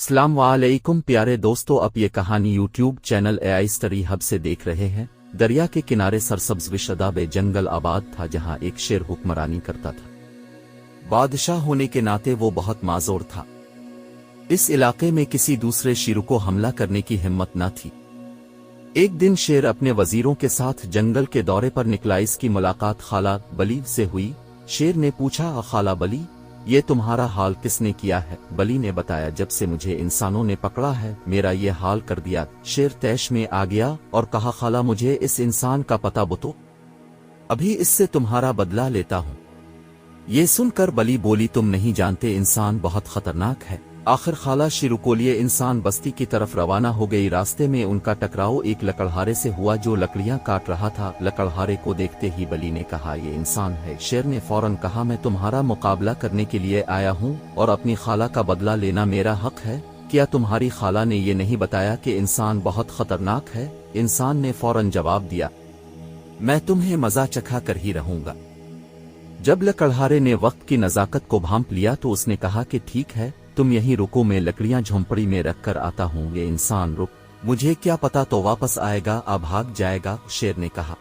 अस्सलाम वालेकुम प्यारे दोस्तों, अब ये कहानी YouTube channel AI story hub से देख रहे हैं। दरिया के किनारे सरसब्ज विशादाब जंगल आबाद था, जहां एक शेर हुक्मरानी करता था। बादशाह होने के नाते वो बहुत माजूर था। इस इलाके में किसी दूसरे शेर को हमला करने की हिम्मत न थी। एक दिन शेर अपने वजीरों के साथ जंगल के दौरे पर निकला। इसकी मुलाकात खाला बली से हुई। शेर ने पूछा, खाला बली, ये तुम्हारा हाल किसने किया है? बली ने बताया, जब से मुझे इंसानों ने पकड़ा है मेरा ये हाल कर दिया। शेर तैश में आ गया और कहा, खाला मुझे इस इंसान का पता बतो, अभी इससे तुम्हारा बदला लेता हूँ। ये सुनकर बली बोली, तुम नहीं जानते, इंसान बहुत खतरनाक है। आखिर खाला शेर को लिए इंसान बस्ती की तरफ रवाना हो गई। रास्ते में उनका टकराव एक लकड़हारे से हुआ जो लकड़ियां काट रहा था। लकड़हारे को देखते ही बली ने कहा, ये इंसान है। शेर ने फौरन कहा, मैं तुम्हारा मुकाबला करने के लिए आया हूँ और अपनी खाला का बदला लेना मेरा हक है। क्या तुम्हारी खाला ने ये नहीं बताया कि इंसान बहुत खतरनाक है? इंसान ने फौरन जवाब दिया, मैं तुम्हें मजा चखा कर ही रहूंगा। जब लकड़हारे ने वक्त की नजाकत को भांप लिया तो उसने कहा कि ठीक है, तुम यहीं रुको, मैं लकड़ियां झोंपड़ी में रख कर आता हूँ। ये इंसान रुक, मुझे क्या पता तो वापस आएगा, अब भाग जाएगा, शेर ने कहा।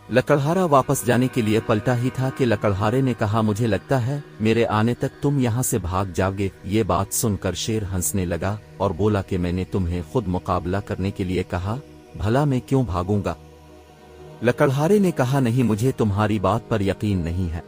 लकड़हारा वापस जाने के लिए पलटा ही था कि लकड़हारे ने कहा, मुझे लगता है मेरे आने तक तुम यहाँ से भाग जाओगे। ये बात सुनकर शेर हंसने लगा और बोला कि मैंने तुम्हें खुद मुकाबला करने के लिए कहा, भला मैं क्यों भागूंगा? लकड़हारे ने कहा, नहीं, मुझे तुम्हारी बात पर यकीन नहीं है।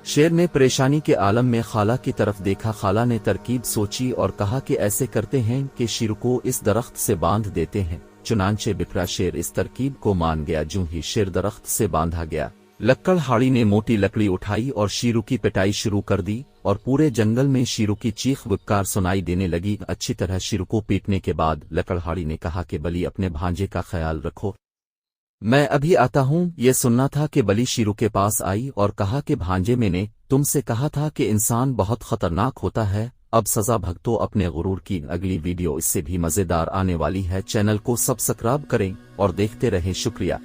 शेर ने परेशानी के आलम में खाला की तरफ देखा। खाला ने तरकीब सोची और कहा कि ऐसे करते हैं कि शेर को इस दरख्त से बांध देते हैं। चुनांचे बिखरा शेर इस तरकीब को मान गया। जो ही शेर दरख्त से बांधा गया, लकड़हारी ने मोटी लकड़ी उठाई और शेर की पिटाई शुरू कर दी और पूरे जंगल में शेर की चीख पुकार सुनाई देने लगी। अच्छी तरह शेर को पीटने के बाद लकड़हारी ने कहा कि बली, अपने भांजे का ख्याल रखो, मैं अभी आता हूँ। ये सुनना था कि बली शेर के पास आई और कहा कि भांजे, मैंने तुमसे कहा था कि इंसान बहुत खतरनाक होता है, अब सजा भुगतो अपने गुरूर की। अगली वीडियो इससे भी मजेदार आने वाली है। चैनल को सब्सक्राइब करें और देखते रहें। शुक्रिया।